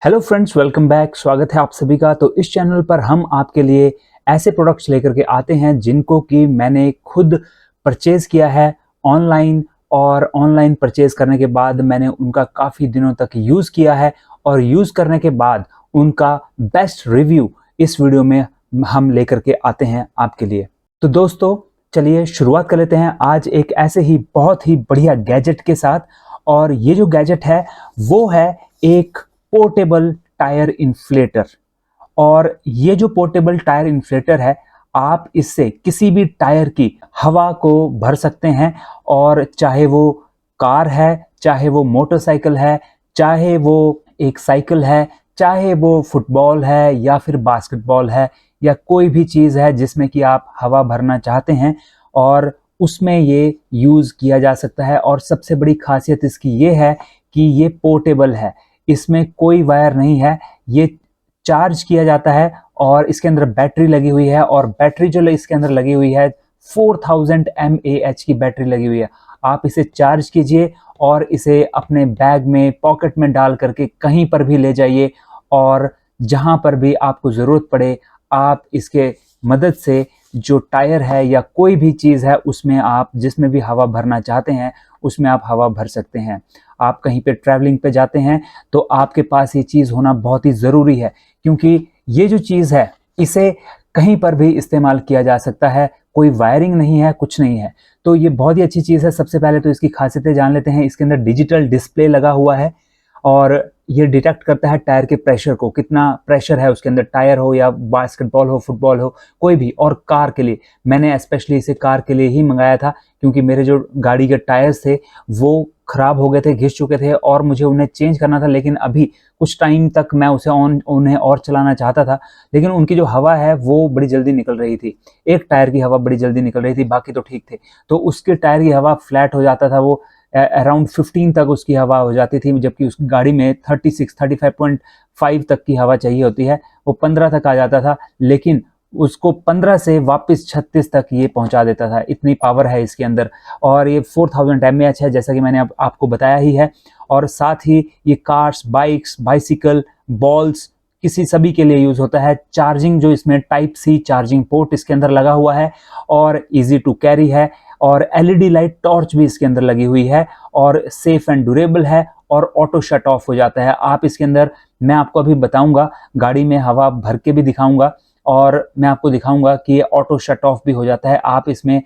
Hello friends, welcome back. स्वागत है आप सभी का। तो इस चैनल पर हम आपके लिए ऐसे प्रोडक्ट्स लेकर के आते हैं जिनको कि मैंने खुद परचेज़ किया है ऑनलाइन, और ऑनलाइन परचेज़ करने के बाद मैंने उनका काफ़ी दिनों तक यूज़ किया है, और यूज़ करने के बाद उनका बेस्ट रिव्यू इस वीडियो में हम लेकर के आते हैं आपके लिए। तो दोस्तों, चलिए शुरुआत कर लेते हैं आज एक ऐसे ही बहुत ही बढ़िया गैजेट के साथ। और ये जो गैजेट है वो है एक पोर्टेबल टायर इन्फ्लेटर। और ये जो पोर्टेबल टायर इन्फ्लेटर है, आप इससे किसी भी टायर की हवा को भर सकते हैं। और चाहे वो कार है, चाहे वो मोटरसाइकिल है, चाहे वो एक साइकिल है, चाहे वो फुटबॉल है या फिर बास्केटबॉल है, या कोई भी चीज़ है जिसमें कि आप हवा भरना चाहते हैं, और उसमें ये यूज़ किया जा सकता है। और सबसे बड़ी खासियत इसकी ये है कि ये पोर्टेबल है, इसमें कोई वायर नहीं है, ये चार्ज किया जाता है। और इसके अंदर बैटरी लगी हुई है, और बैटरी जो इसके अंदर लगी हुई है 4000 mAh की बैटरी लगी हुई है। आप इसे चार्ज कीजिए और इसे अपने बैग में, पॉकेट में डाल करके कहीं पर भी ले जाइए, और जहां पर भी आपको ज़रूरत पड़े आप इसके मदद से जो टायर है या कोई भी चीज़ है उसमें आप जिसमें भी हवा भरना चाहते हैं उसमें आप हवा भर सकते हैं। आप कहीं पे ट्रैवलिंग पे जाते हैं तो आपके पास ये चीज़ होना बहुत ही ज़रूरी है, क्योंकि ये जो चीज़ है इसे कहीं पर भी इस्तेमाल किया जा सकता है, कोई वायरिंग नहीं है, कुछ नहीं है। तो ये बहुत ही अच्छी चीज़ है। सबसे पहले तो इसकी खासियतें जान लेते हैं। इसके अंदर डिजिटल डिस्प्ले लगा हुआ है, और ये डिटेक्ट करता है टायर के प्रेशर को, कितना प्रेशर है उसके अंदर, टायर हो या बास्केटबॉल हो, फुटबॉल हो, कोई भी। और कार के लिए मैंने स्पेशली इसे कार के लिए ही मंगाया था, क्योंकि मेरे जो गाड़ी के टायर्स थे वो ख़राब हो गए थे, घिस चुके थे, और मुझे उन्हें चेंज करना था। लेकिन अभी कुछ टाइम तक मैं उन्हें और चलाना चाहता था, लेकिन उनकी जो हवा है वो बड़ी जल्दी निकल रही थी। एक टायर की हवा बड़ी जल्दी निकल रही थी, बाकी तो ठीक थे। तो उसके टायर की हवा फ्लैट हो जाता था, वो अराउंड 15 तक उसकी हवा हो जाती थी, जबकि उस गाड़ी में 35.5 तक की हवा चाहिए होती है, वो 15 तक आ जाता था। लेकिन उसको 15 से वापस 36 तक ये पहुंचा देता था, इतनी पावर है इसके अंदर। और ये 4000 mAh है, जैसा कि मैंने आपको बताया ही है। और साथ ही ये कार्स, बाइक्स, बाइसिकल, बॉल्स, किसी सभी के लिए यूज़ होता है। चार्जिंग जो इसमें टाइप सी चार्जिंग पोर्ट इसके अंदर लगा हुआ है, और इजी टू कैरी है, और एलईडी लाइट टॉर्च भी इसके अंदर लगी हुई है, और सेफ एंड ड्यूरेबल है, और ऑटो शट ऑफ हो जाता है। आप इसके अंदर, मैं आपको अभी बताऊंगा, गाड़ी में हवा भर के भी दिखाऊंगा, और मैं आपको दिखाऊंगा कि ये ऑटो शट ऑफ भी हो जाता है। आप इसमें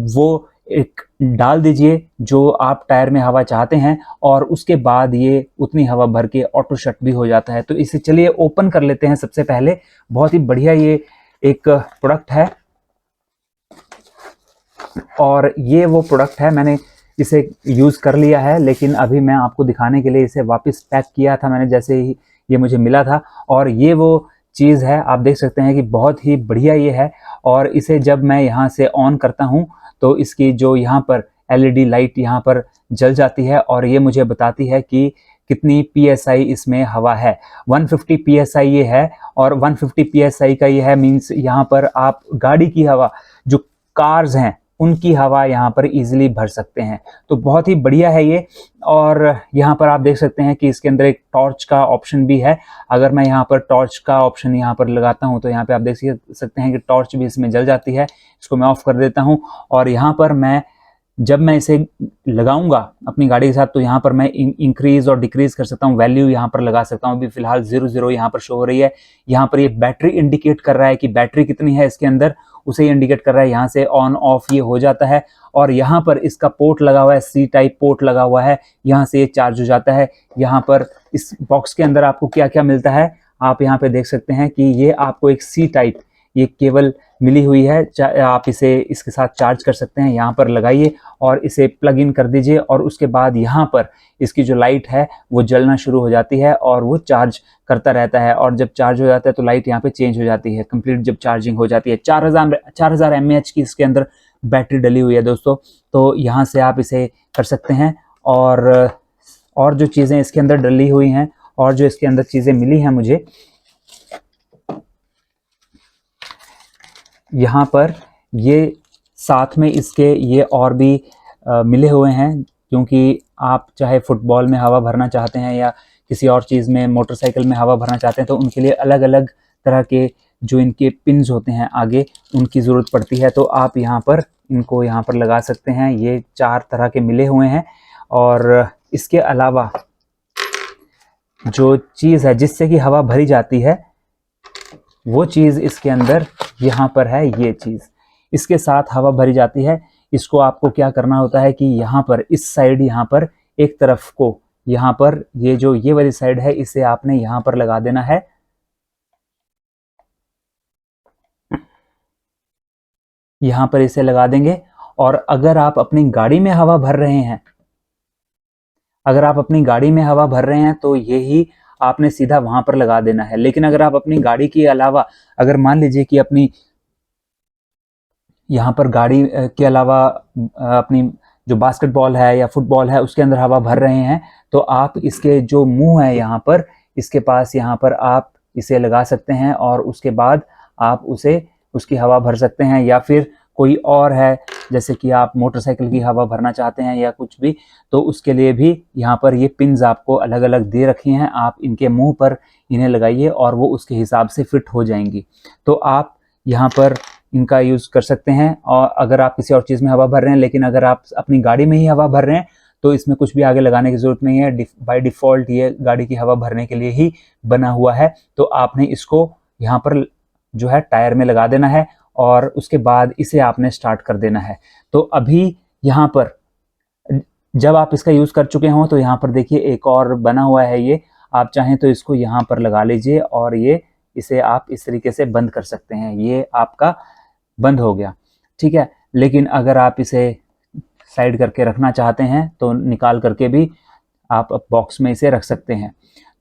वो एक डाल दीजिए जो आप टायर में हवा चाहते हैं, और उसके बाद ये उतनी हवा भर के ऑटो शट भी हो जाता है। तो इसे चलिए ओपन कर लेते हैं। सबसे पहले बहुत ही बढ़िया ये एक प्रोडक्ट है, और ये वो प्रोडक्ट है, मैंने इसे यूज़ कर लिया है, लेकिन अभी मैं आपको दिखाने के लिए इसे वापस पैक किया था मैंने, जैसे ही ये मुझे मिला था। और ये वो चीज़ है, आप देख सकते हैं कि बहुत ही बढ़िया ये है। और इसे जब मैं यहाँ से ऑन करता हूँ तो इसकी जो यहाँ पर एलईडी लाइट यहाँ पर जल जाती है, और ये मुझे बताती है कि कितनी PSI इसमें हवा है। 150 PSI ये है, और 150 PSI का ये है, मीन्स यहाँ पर आप गाड़ी की हवा, जो कार्स हैं उनकी हवा यहाँ पर इजीली भर सकते हैं। तो बहुत ही बढ़िया है ये। और यहाँ पर आप देख सकते हैं कि इसके अंदर एक टॉर्च का ऑप्शन भी है। अगर मैं यहाँ पर टॉर्च का ऑप्शन यहाँ पर लगाता हूँ तो यहाँ पे आप देख सकते हैं कि टॉर्च भी इसमें जल जाती है। इसको मैं ऑफ कर देता हूँ, और यहाँ पर जब मैं इसे लगाऊंगा अपनी गाड़ी के साथ तो यहाँ पर मैं इंक्रीज और डिक्रीज कर सकता हूँ, वैल्यू यहाँ पर लगा सकता हूँ। अभी फिलहाल 00 यहाँ पर शो हो रही है। यहाँ पर ये बैटरी इंडिकेट कर रहा है कि बैटरी कितनी है इसके अंदर, उसे इंडिकेट कर रहा है। यहाँ से ऑन ऑफ ये हो जाता है, और यहाँ पर इसका पोर्ट लगा हुआ है, C टाइप पोर्ट लगा हुआ है, यहाँ से ये चार्ज हो जाता है। यहाँ पर इस बॉक्स के अंदर आपको क्या क्या मिलता है आप यहाँ पे देख सकते हैं कि ये आपको एक C टाइप ये केबल मिली हुई है। आप इसे इसके साथ चार्ज कर सकते हैं। यहाँ पर लगाइए और इसे प्लग इन कर दीजिए, और उसके बाद यहाँ पर इसकी जो लाइट है वो जलना शुरू हो जाती है, और वो चार्ज करता रहता है। और जब चार्ज हो जाता है तो लाइट यहाँ पे चेंज हो जाती है कंप्लीट जब चार्जिंग हो जाती है। 4000 mAh की इसके अंदर बैटरी डली हुई है दोस्तों। तो यहाँ से आप इसे कर सकते हैं। और जो चीज़ें इसके अंदर डली हुई हैं, और जो इसके अंदर चीज़ें मिली हैं मुझे, यहाँ पर ये साथ में इसके ये और भी मिले हुए हैं, क्योंकि आप चाहे फुटबॉल में हवा भरना चाहते हैं या किसी और चीज़ में, मोटरसाइकिल में हवा भरना चाहते हैं तो उनके लिए अलग अलग तरह के जो इनके पिन्स होते हैं आगे, उनकी ज़रूरत पड़ती है। तो आप यहाँ पर इनको यहाँ पर लगा सकते हैं। ये 4 तरह के मिले हुए हैं। और इसके अलावा जो चीज़ है जिससे कि हवा भरी जाती है, वो चीज़ इसके अंदर यहाँ पर है। ये चीज़ इसके साथ हवा भरी जाती है। इसको आपको क्या करना होता है कि यहाँ पर इस साइड, यहाँ पर एक तरफ को, यहाँ पर ये वाली साइड है, इसे आपने यहाँ पर लगा देना है। यहाँ पर इसे लगा देंगे। और अगर आप अपनी गाड़ी में हवा भर रहे हैं, अगर आप अपनी गाड़ी में हवा भर रहे हैं तो यही आपने सीधा वहां पर लगा देना है। लेकिन अगर आप अपनी गाड़ी के अलावा, अगर मान लीजिए कि अपनी यहाँ पर गाड़ी के अलावा अपनी जो बास्केटबॉल है या फुटबॉल है उसके अंदर हवा भर रहे हैं, तो आप इसके जो मुंह है यहाँ पर, इसके पास यहाँ पर आप इसे लगा सकते हैं और उसके बाद आप उसकी हवा भर सकते हैं। या फिर कोई और है, जैसे कि आप मोटरसाइकिल की हवा भरना चाहते हैं या कुछ भी, तो उसके लिए भी यहाँ पर ये पिन्स आपको अलग अलग दे रखी हैं। आप इनके मुंह पर इन्हें लगाइए और वो उसके हिसाब से फिट हो जाएंगी। तो आप यहाँ पर इनका यूज़ कर सकते हैं। और अगर आप किसी और चीज़ में हवा भर रहे हैं, लेकिन अगर आप अपनी गाड़ी में ही हवा भर रहे हैं तो इसमें कुछ भी आगे लगाने की ज़रूरत नहीं है। बाय डिफ़ॉल्ट ये गाड़ी की हवा भरने के लिए ही बना हुआ है। तो आपने इसको यहाँ पर जो है टायर में लगा देना है और उसके बाद इसे आपने स्टार्ट कर देना है। तो अभी यहाँ पर जब आप इसका यूज़ कर चुके हों तो यहाँ पर देखिए एक और बना हुआ है। ये आप चाहें तो इसको यहाँ पर लगा लीजिए और इसे आप इस तरीके से बंद कर सकते हैं। ये आपका बंद हो गया, ठीक है। लेकिन अगर आप इसे साइड करके रखना चाहते हैं तो निकाल करके भी आप बॉक्स में इसे रख सकते हैं।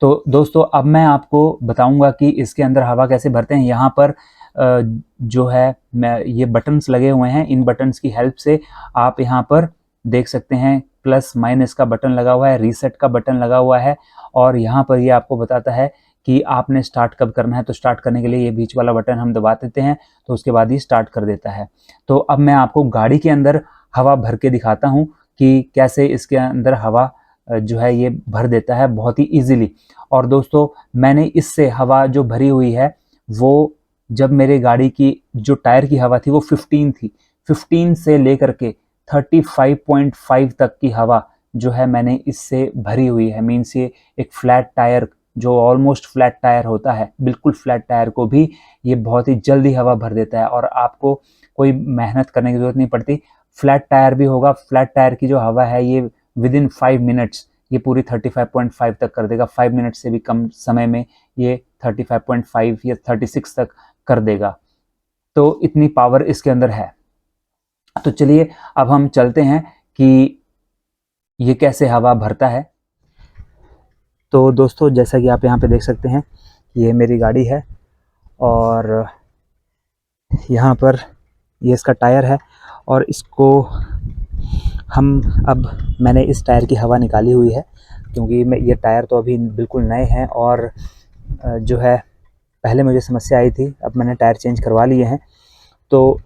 तो दोस्तों अब मैं आपको बताऊंगा कि इसके अंदर हवा कैसे भरते हैं। यहाँ पर जो है ये बटन्स लगे हुए हैं। इन बटन्स की हेल्प से आप यहाँ पर देख सकते हैं प्लस माइनस का बटन लगा हुआ है, रीसेट का बटन लगा हुआ है और यहाँ पर ये आपको बताता है कि आपने स्टार्ट कब करना है। तो स्टार्ट करने के लिए ये बीच वाला बटन हम दबा देते हैं तो उसके बाद ही स्टार्ट कर देता है। तो अब मैं आपको गाड़ी के अंदर हवा भर के दिखाता हूँ कि कैसे इसके अंदर हवा जो है ये भर देता है बहुत ही ईजीली। और दोस्तों मैंने इससे हवा जो भरी हुई है वो जब मेरे गाड़ी की जो टायर की हवा थी वो 15 थी, 15 से लेकर के 35.5 तक की हवा जो है मैंने इससे भरी हुई है। मीन्स ये एक फ्लैट टायर, जो ऑलमोस्ट फ्लैट टायर होता है, बिल्कुल फ्लैट टायर को भी ये बहुत ही जल्दी हवा भर देता है और आपको कोई मेहनत करने की ज़रूरत नहीं पड़ती। फ्लैट टायर भी होगा, फ्लैट टायर की जो हवा है ये विदिन 5 मिनट्स ये पूरी 35.5 तक कर देगा। 5 मिनट से भी कम समय में ये 35.5 या 36 तक कर देगा। तो इतनी पावर इसके अंदर है। तो चलिए अब हम चलते हैं कि ये कैसे हवा भरता है। तो दोस्तों जैसा कि आप यहाँ पे देख सकते हैं ये मेरी गाड़ी है और यहाँ पर ये इसका टायर है और इसको मैंने इस टायर की हवा निकाली हुई है क्योंकि ये टायर तो अभी बिल्कुल नए हैं और जो है पहले मुझे समस्या आई थी, अब मैंने टायर चेंज करवा लिए हैं। तो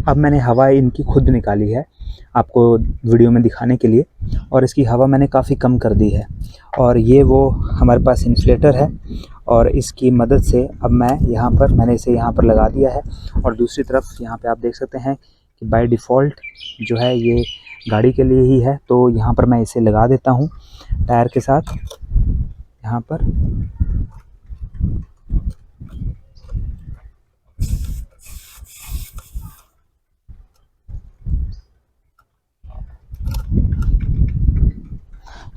अब मैंने हवा इनकी खुद निकाली है आपको वीडियो में दिखाने के लिए और इसकी हवा मैंने काफ़ी कम कर दी है। और ये वो हमारे पास इन्फ्लेटर है और इसकी मदद से अब मैंने इसे यहाँ पर लगा दिया है। और दूसरी तरफ यहाँ पे आप देख सकते हैं कि बाय डिफ़ॉल्ट जो है ये गाड़ी के लिए ही है। तो यहाँ पर मैं इसे लगा देता हूँ टायर के साथ यहाँ पर।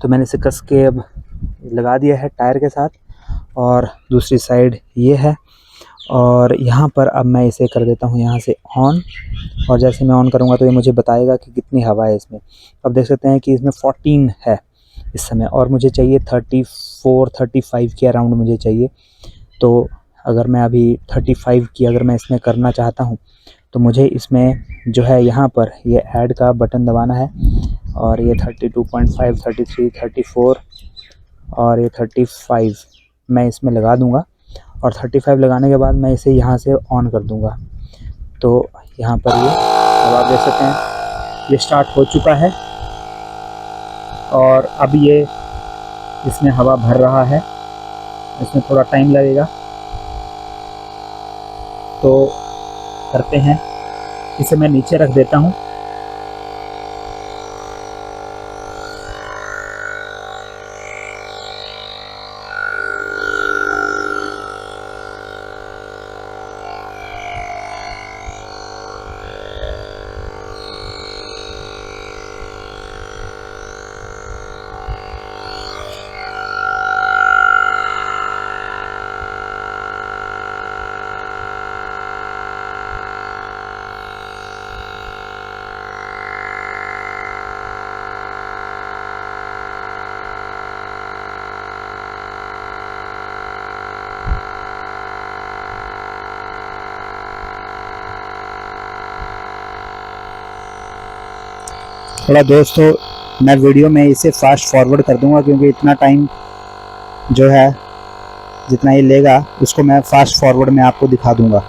तो मैंने इसे कस के अब लगा दिया है टायर के साथ और दूसरी साइड ये है। और यहाँ पर अब मैं इसे कर देता हूँ यहाँ से ऑन और जैसे मैं ऑन करूँगा तो ये मुझे बताएगा कि कितनी हवा है इसमें। अब देख सकते हैं कि इसमें 14 है इस समय और मुझे चाहिए 34-35 के अराउंड मुझे चाहिए। तो अगर मैं अभी 35 की अगर मैं इसमें करना चाहता हूँ तो मुझे इसमें जो है यहाँ पर ये ऐड का बटन दबाना है और ये 32.5, 33, 34 और ये 35 मैं इसमें लगा दूँगा और 35 लगाने के बाद मैं इसे यहाँ से ऑन कर दूँगा। तो यहाँ पर ये अब आप देख सकते हैं ये स्टार्ट हो चुका है और अब ये इसमें हवा भर रहा है, इसमें थोड़ा टाइम लगेगा, तो करते हैं। इसे मैं नीचे रख देता हूँ। थोड़ा दोस्तों मैं वीडियो में इसे फास्ट फॉरवर्ड कर दूंगा, क्योंकि इतना टाइम जो है जितना ये लेगा उसको मैं फास्ट फॉरवर्ड में आपको दिखा दूंगा।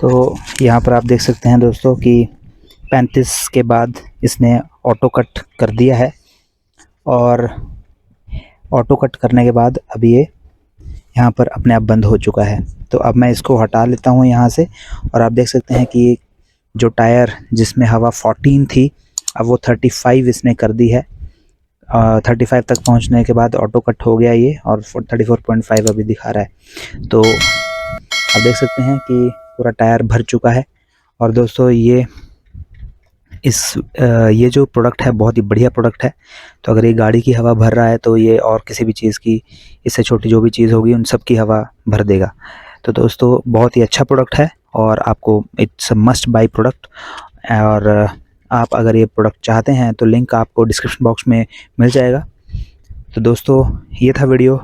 तो यहाँ पर आप देख सकते हैं दोस्तों कि 35 के बाद इसने ऑटो कट कर दिया है, और ऑटो कट करने के बाद अब ये यहाँ पर अपने आप बंद हो चुका है। तो अब मैं इसको हटा लेता हूँ यहाँ से, और आप देख सकते हैं कि जो टायर जिसमें हवा 14 थी अब वो 35 इसने कर दी है। 35 तक पहुँचने के बाद ऑटो कट हो गया ये, और 34.5 अभी दिखा रहा है। तो आप देख सकते हैं कि पूरा टायर भर चुका है। और दोस्तों ये जो प्रोडक्ट है बहुत ही बढ़िया प्रोडक्ट है। तो अगर ये गाड़ी की हवा भर रहा है तो ये और किसी भी चीज़ की, इससे छोटी जो भी चीज़ होगी उन सब की हवा भर देगा। तो दोस्तों बहुत ही अच्छा प्रोडक्ट है, और आपको इट्स मस्ट बाय प्रोडक्ट। और आप अगर ये प्रोडक्ट चाहते हैं तो लिंक आपको डिस्क्रिप्शन बॉक्स में मिल जाएगा। तो दोस्तों ये था वीडियो।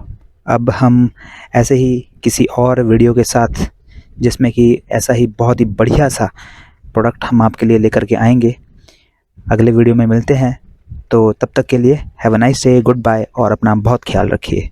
अब हम ऐसे ही किसी और वीडियो के साथ, जिसमें कि ऐसा ही बहुत ही बढ़िया सा प्रोडक्ट हम आपके लिए लेकर के आएंगे, अगले वीडियो में मिलते हैं। तो तब तक के लिए have a nice day, goodbye, और अपना बहुत ख्याल रखिए।